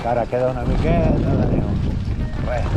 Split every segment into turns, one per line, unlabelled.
Encara queda una miqueta de neu. Res.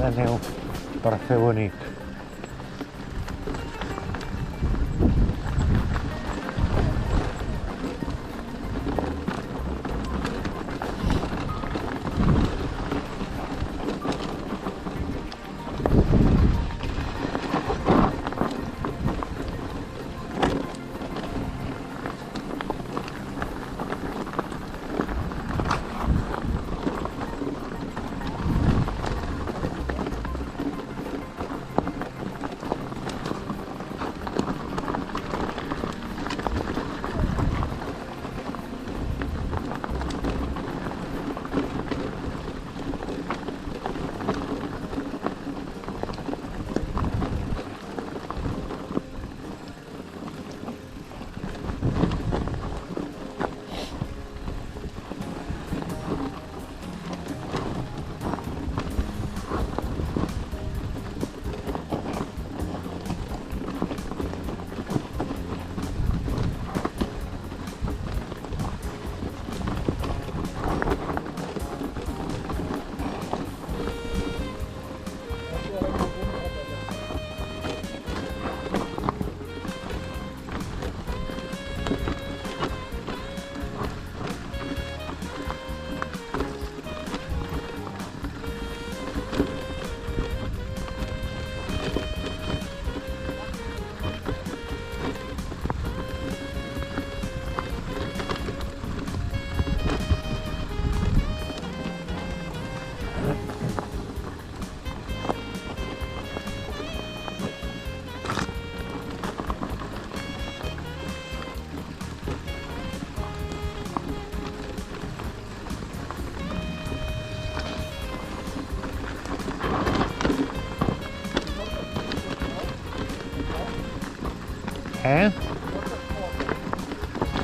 De neu per fer bonic.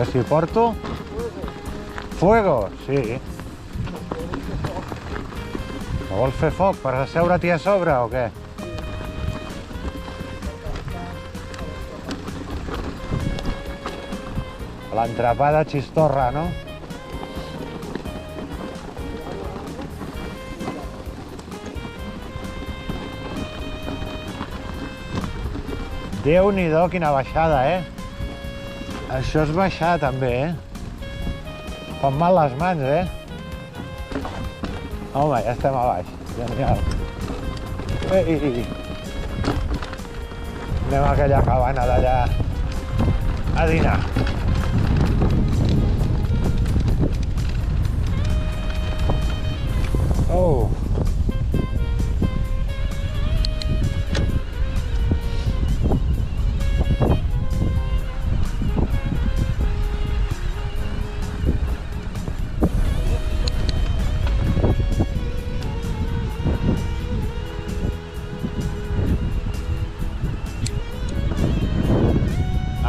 Que si porto? Fuego, sí. No vols fer foc per asseure-t'hi a sobre o què? L'entrepà de Chistorra, no? Déu-n'hi-do, quina baixada, eh? Això és baixar, també, Fan mal les mans, Home, ja estem a baix. Genial. Ei! Anem a aquella cabana d'allà a dinar. Oh!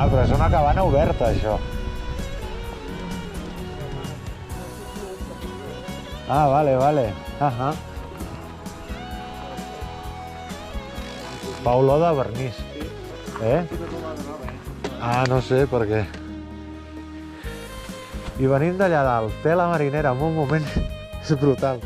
Ah, però és una cabana oberta, això. Ah, vale. Fa olor de vernís. Ah, no sé per què. I venim d'allà dalt. Té la marinera en un moment és brutal.